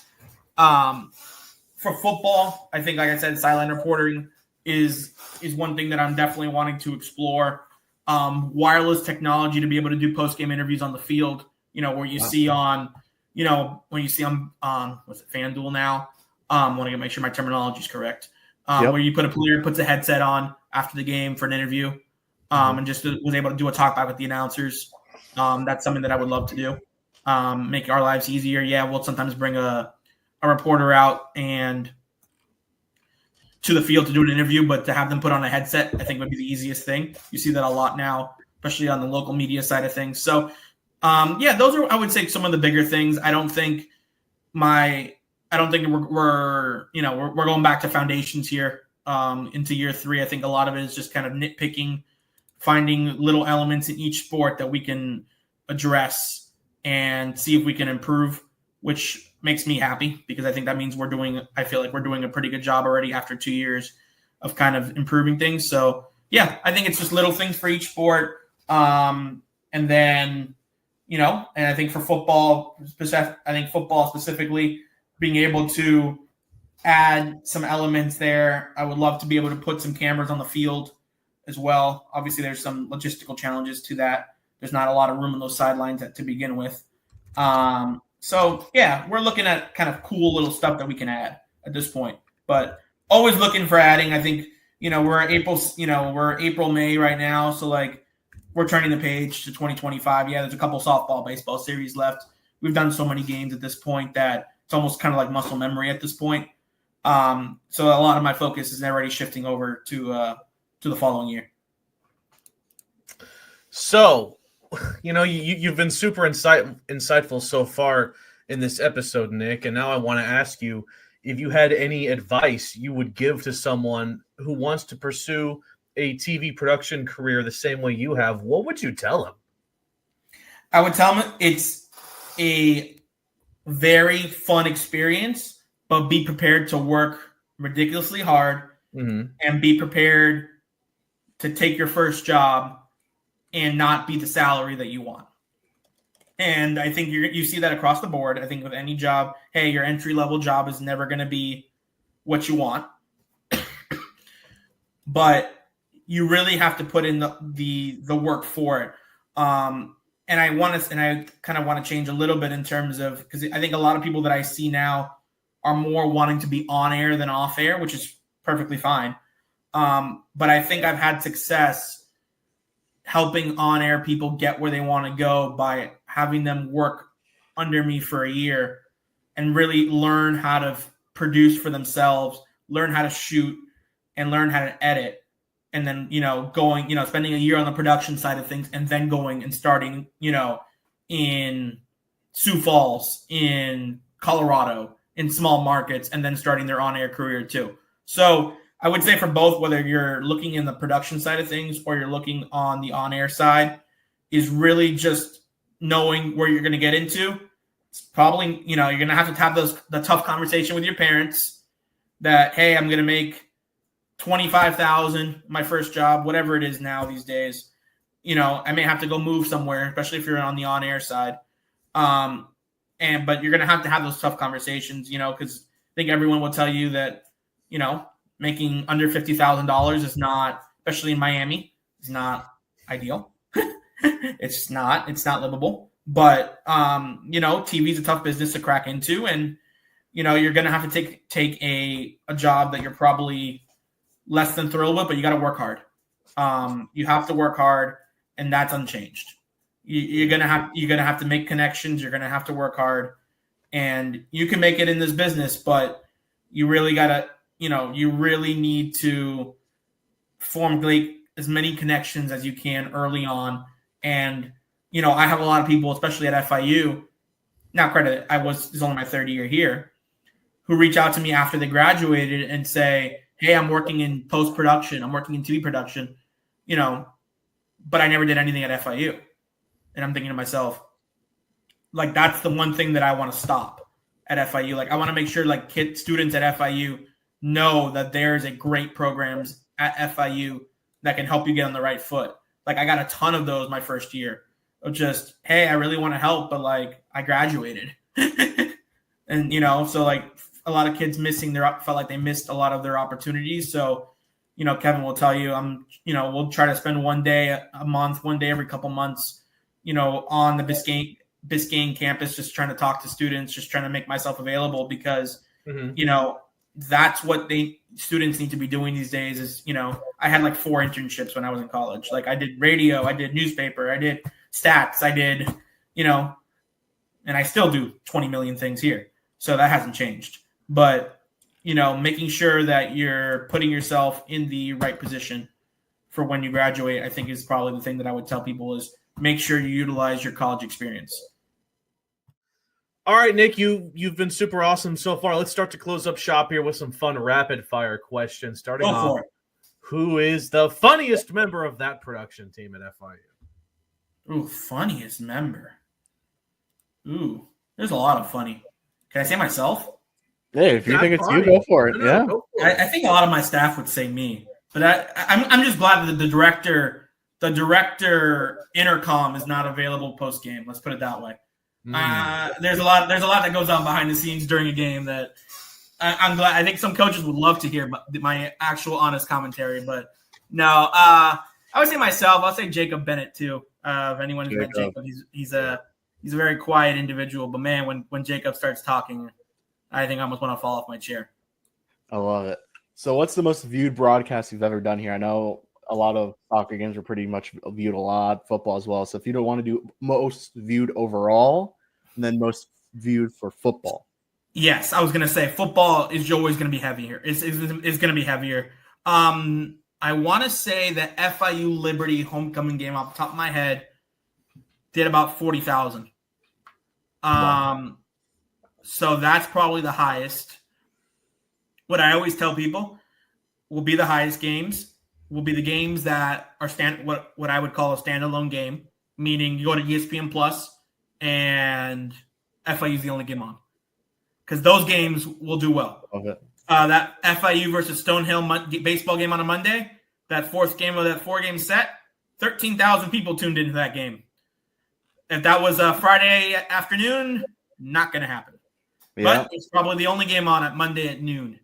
For football, I think, like I said, sideline reporting is one thing that I'm definitely wanting to explore. Wireless technology to be able to do post-game interviews on the field, where you see on, what's it, FanDuel now? I want to make sure my terminology is correct. Where you put a player puts a headset on after the game for an interview, and just was able to do a talkback with the announcers. That's something that I would love to do. Make our lives easier. Yeah, we'll sometimes bring a reporter out and to the field to do an interview, but to have them put on a headset, I think would be the easiest thing. You see that a lot now, especially on the local media side of things. So, those are, I would say, some of the bigger things. I don't think we're going back to foundations here into year 3. I think a lot of it is just kind of nitpicking, finding little elements in each sport that we can address and see if we can improve, which makes me happy because I think that means I feel like we're doing a pretty good job already after 2 years of kind of improving things. So yeah, I think it's just little things for each sport. And then, and I think for football specifically, being able to add some elements there. I would love to be able to put some cameras on the field as well. Obviously, there's some logistical challenges to that. There's not a lot of room on those sidelines to begin with. So yeah, we're looking at kind of cool little stuff that we can add at this point, but always looking for adding. I think, we're April, May right now. So like we're turning the page to 2025. Yeah, there's a couple softball, baseball series left. We've done so many games at this point that it's almost kind of like muscle memory at this point. So a lot of my focus is already shifting over to the following year. So, you've been super insightful so far in this episode, Nick, and now I want to ask you if you had any advice you would give to someone who wants to pursue a TV production career the same way you have. What would you tell them? I would tell them it's a very fun experience, but be prepared to work ridiculously hard and be prepared to take your first job and not be the salary that you want. And I think you see that across the board. I think with any job, hey, your entry-level job is never going to be what you want. But you really have to put in the work for it. And I kind of want to change a little bit in terms of, because I think a lot of people that I see now are more wanting to be on air than off air, which is perfectly fine. But I think I've had success helping on-air people get where they want to go by having them work under me for a year and really learn how to produce for themselves, learn how to shoot, and learn how to edit. And then, spending a year on the production side of things and then going and starting, in Sioux Falls, in Colorado, in small markets, and then starting their on-air career too. So I would say for both, whether you're looking in the production side of things or you're looking on the on-air side, is really just knowing where you're going to get into. It's probably, you're going to have the tough conversation with your parents that, hey, I'm going to make $25,000 my first job, whatever it is now these days. I may have to go move somewhere, especially if you're on the on-air side. But you're going to have those tough conversations, because I think everyone will tell you that, making under $50,000 is not, especially in Miami, is not ideal. It's not livable. But TV is a tough business to crack into, and you're gonna have to take a job that you're probably less than thrilled with, but you got to work hard. You have to work hard, and that's unchanged. You're gonna have to make connections. You're gonna have to work hard, and you can make it in this business, but you really gotta. You really need to form as many connections as you can early on. And, I have a lot of people, especially at FIU, now credit, this is only my third year here, who reach out to me after they graduated and say, hey, I'm working in post-production. I'm working in TV production, but I never did anything at FIU. And I'm thinking to myself, like, that's the one thing that I want to stop at FIU. Like, I want to make sure, like, students at FIU know that there's a great programs at FIU that can help you get on the right foot. Like, I got a ton of those my first year of just, hey, I really want to help, but like I graduated. And, so like a lot of kids felt like they missed a lot of their opportunities. So, Kevin will tell you, we'll try to spend one day a month, one day every couple months, on the Biscayne campus, just trying to talk to students, just trying to make myself available because, that's what students need to be doing these days is, I had like 4 internships when I was in college. Like I did radio, I did newspaper, I did stats, I did, and I still do 20 million things here. So that hasn't changed. But, making sure that you're putting yourself in the right position for when you graduate, I think is probably the thing that I would tell people is make sure you utilize your college experience. All right, Nick, you've been super awesome so far. Let's start to close up shop here with some fun rapid-fire questions. Starting off, who is the funniest member of that production team at FIU? Ooh, funniest member. Ooh, there's a lot of funny. Can I say myself? Hey, if you think it's you, go for it. Yeah, go for it. I think a lot of my staff would say me, but I'm just glad that the director intercom is not available post game. Let's put it that way. There's a lot that goes on behind the scenes during a game that I'm glad. I think some coaches would love to hear my actual honest commentary, but no. I would say myself. I'll say Jacob Bennett too. If anyone who's met Jacob, he's a very quiet individual. But man, when Jacob starts talking, I think I almost want to fall off my chair. I love it. So, what's the most viewed broadcast you've ever done here? I know a lot of soccer games are pretty much viewed a lot, football as well. So, if you don't want to do most viewed overall, and then most viewed for football. Yes, I was going to say football is always going to be heavier. It's going to be heavier. I want to say that FIU Liberty homecoming game off the top of my head did about 40,000. Wow. So that's probably the highest. What I always tell people will be the highest games will be the games that are what I would call a standalone game, meaning you go to ESPN Plus and FIU is the only game on. Because those games will do well. Okay. That FIU versus Stonehill baseball game on a Monday, that fourth game of that 4-game set, 13,000 people tuned into that game. If that was a Friday afternoon, not going to happen. Yeah. But it's probably the only game on at Monday at noon.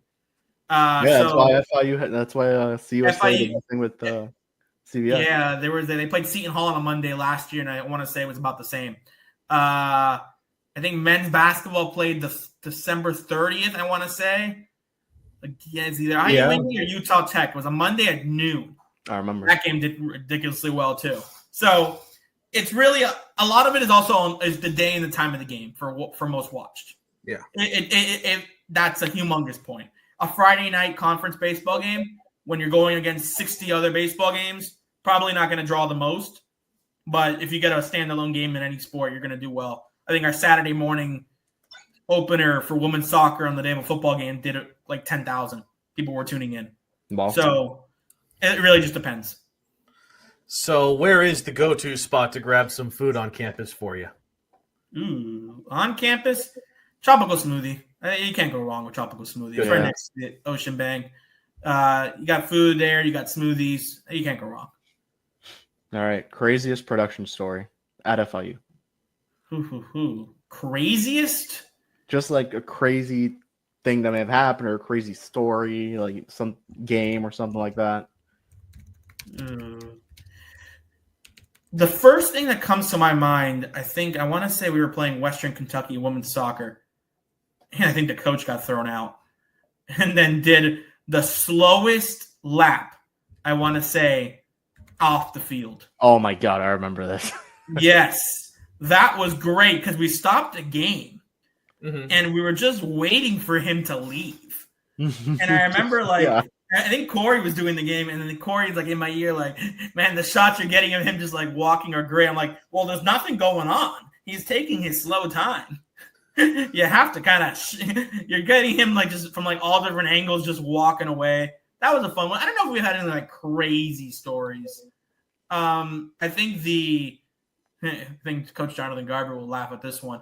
That's why FIU. That's why CUSA did nothing with CBS. Yeah, they played Seton Hall on a Monday last year, and I want to say it was about the same. I think men's basketball played the December 30th, I want to say. It's either IUND or Utah Tech. It was a Monday at noon. I remember. That game did ridiculously well, too. So it's really a lot of it is also is the day and the time of the game for most watched. Yeah. That's a humongous point. A Friday night conference baseball game, when you're going against 60 other baseball games, probably not going to draw the most. But if you get a standalone game in any sport, you're going to do well. I think our Saturday morning opener for women's soccer on the day of a football game did it like 10,000 people were tuning in. Wow. So it really just depends. So where is the go-to spot to grab some food on campus for you? Ooh, on campus, tropical smoothie. You can't go wrong with tropical smoothie. It's right next to the Ocean Bank. You got food there. You got smoothies. You can't go wrong. All right. Craziest production story at FIU. Craziest? Just like a crazy thing that may have happened or a crazy story, like some game or something like that. The first thing that comes to my mind, I want to say we were playing Western Kentucky women's soccer. And I think the coach got thrown out and then did the slowest lap, I want to say, off the field. Oh, my God. I remember this. Yes. That was great because we stopped a game and we were just waiting for him to leave. And I remember, I think Corey was doing the game, and then Corey's like in my ear, like, man, the shots you're getting of him just like walking are great. I'm like, well, there's nothing going on. He's taking his slow time. You have to kind of, you're getting him like just from like all different angles, just walking away. That was a fun one. I don't know if we've had any like crazy stories. I think Coach Jonathan Garber will laugh at this one.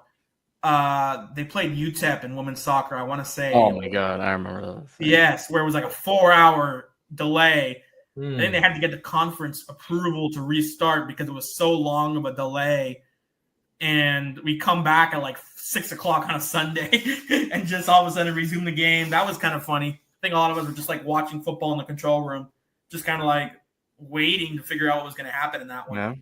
They played UTEP in women's soccer. I want to say. Oh my God, I remember those. Yes, where it was like a 4-hour delay. I think they had to get the conference approval to restart because it was so long of a delay. And we come back at like 6 o'clock on a Sunday and just all of a sudden resume the game. That was kind of funny. I think a lot of us were just like watching football in the control room, just kind of like waiting to figure out what was going to happen in that one.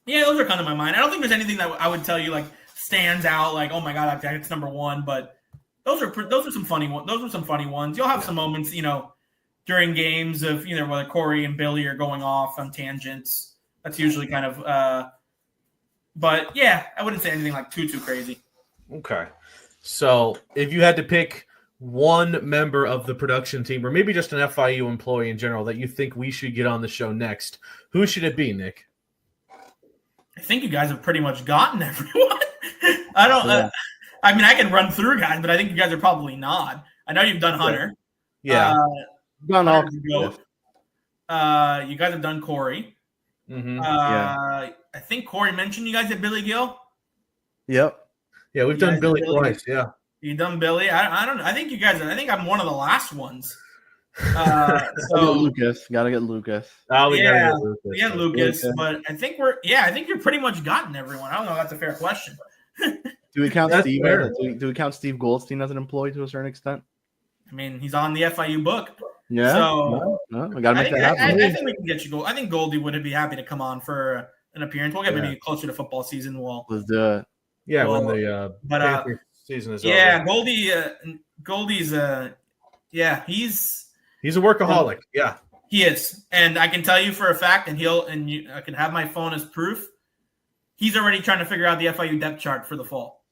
Yeah, those are kind of my mind. I don't think there's anything that I would tell you like stands out like, oh my God, that's number one. But those are some funny ones. Those are some funny ones. You'll have some moments, during games of whether Corey and Billy are going off on tangents. That's usually kind of. But yeah, I wouldn't say anything like too crazy. Okay, so if you had to pick one member of the production team, or maybe just an FIU employee in general, that you think we should get on the show next, who should it be, Nick? I think you guys have pretty much gotten everyone. I don't. I can run through guys, but I think you guys are probably not. I know you've done Hunter. Yeah. Done all. You guys have done Corey. I think Corey mentioned you guys did Billy Gill. Yep. Yeah, we've done Billy twice. Yeah. You've done Billy. I don't know. I think you guys. I think I'm one of the last ones. Lucas. Gotta get Lucas. Oh, we gotta get Lucas. But I think you're pretty much gotten everyone. I don't know if that's a fair question. Do we count That's Steve? fair. Do we count Steve Goldstein as an employee to a certain extent? I mean, he's on the FIU book. Yeah. So no, we gotta I make think, that happen. I think we can get you Gold. I think Goldie would be happy to come on for an appearance. We'll get maybe closer to football season. Let's do it. Yeah, Well, when the but, Panthers season is yeah, over. Goldie's He's a workaholic. Yeah. he is, and I can tell you for a fact, and I can have my phone as proof. He's already trying to figure out the FIU depth chart for the fall.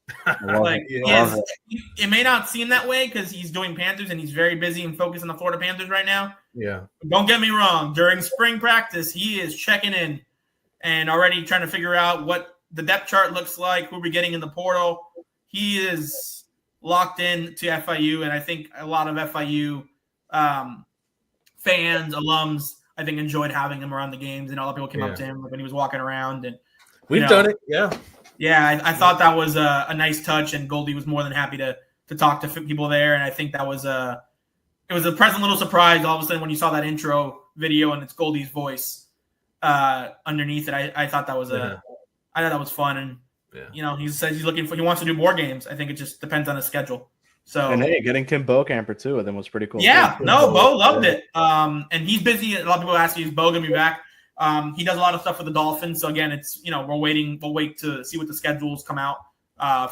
Like it may not seem that way because he's doing Panthers and he's very busy and focused on the Florida Panthers right now. Yeah. Don't get me wrong. During spring practice, he is checking in and already trying to figure out what the depth chart looks like, who we're getting in the portal. He is locked in to FIU, and I think a lot of FIU fans, alums, I think enjoyed having him around the games, and a lot of people came up to him when he was walking around. And we've done it. Yeah. Yeah, I thought that was a nice touch, and Goldie was more than happy to talk to people there, and I think that was it was a pleasant little surprise all of a sudden when you saw that intro video and it's Goldie's voice underneath it. I thought that was I thought that was fun, and he says he wants to do more games. I think it just depends on his schedule. So and hey, getting Kim Bokamper too, and then was pretty cool. Yeah, Bo loved it. And he's busy. A lot of people ask me, is Bo gonna be back? He does a lot of stuff for the Dolphins. So again, it's we'll wait to see what the schedules come out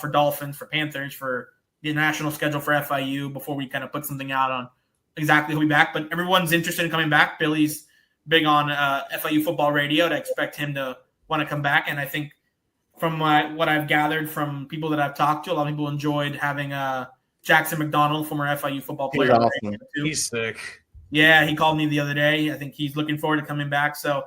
for Dolphins, for Panthers, for the national schedule for FIU before we kind of put something out on exactly who'll be back. But everyone's interested in coming back. Billy's big on FIU football radio to expect him to want to come back. And I think from what I've gathered from people that I've talked to, a lot of people enjoyed having Jackson McDonald, former FIU football player. Awesome. He's sick. Yeah, he called me the other day. I think he's looking forward to coming back. So,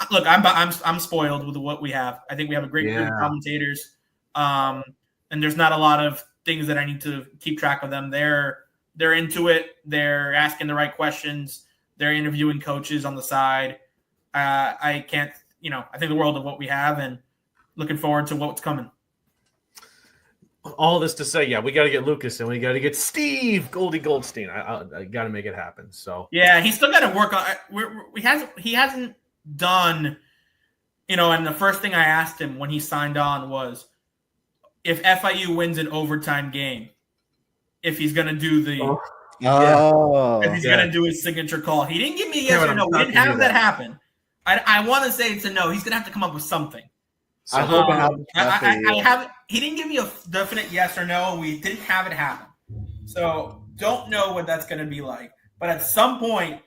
look, I'm spoiled with what we have. I think we have a great group of commentators, and there's not a lot of things that I need to keep track of them. They're into it. They're asking the right questions. They're interviewing coaches on the side. I can't, I think the world of what we have, and looking forward to what's coming. All this to say, we got to get Lucas and we got to get Steve Goldie Goldstein. I got to make it happen. So yeah, he's still got to work on. He hasn't done, and the first thing I asked him when he signed on was if FIU wins an overtime game, if he's going to do if he's going to do his signature call. He didn't give me a yes or no. We didn't have that happen. I want to say it's a no. He's going to have to come up with something. So, I hope it happens. He didn't give me a definite yes or no, and we didn't have it happen. So don't know what that's going to be like. But at some point,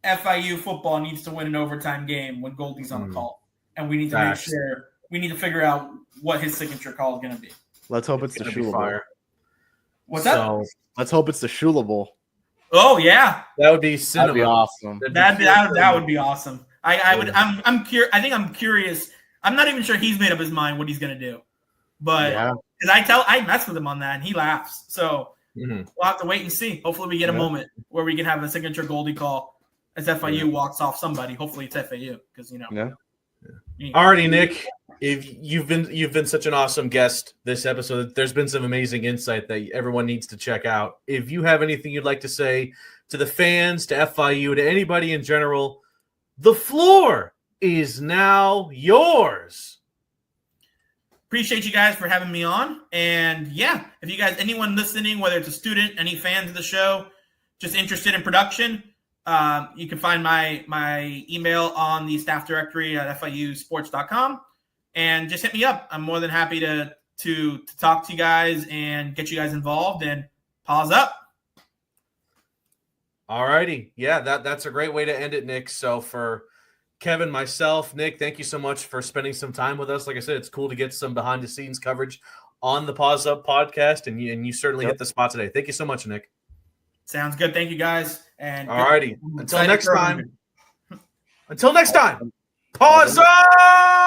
FIU football needs to win an overtime game when Goldie's on the call, and we need to make sure we need to figure out what his signature call is going to be. Let's hope it's the Shula Bowl. What's that? Let's hope it's the Shula Bowl. Oh yeah, that would be cinema. That'd be awesome. That would be awesome. I'm curious. I'm not even sure he's made up his mind what he's going to do. But because I mess with him on that and he laughs. So we'll have to wait and see. Hopefully we get a moment where we can have a signature Goldie call as FIU walks off somebody. Hopefully it's FIU because Alrighty, Nick. If you've been such an awesome guest this episode. There's been some amazing insight that everyone needs to check out. If you have anything you'd like to say to the fans, to FIU, to anybody in general, the floor is now yours. Appreciate you guys for having me on. And if you guys, anyone listening, whether it's a student, any fans of the show, just interested in production, you can find my email on the staff directory at FIUsports.com and just hit me up. I'm more than happy to talk to you guys and get you guys involved, and Paws up. All righty. Yeah, that's a great way to end it, Nick. So for Kevin, myself, Nick, thank you so much for spending some time with us. Like I said, it's cool to get some behind-the-scenes coverage on the Paws Up podcast, and you certainly hit the spot today. Thank you so much, Nick. Sounds good. Thank you, guys. And all righty. Until next time, Paws Up!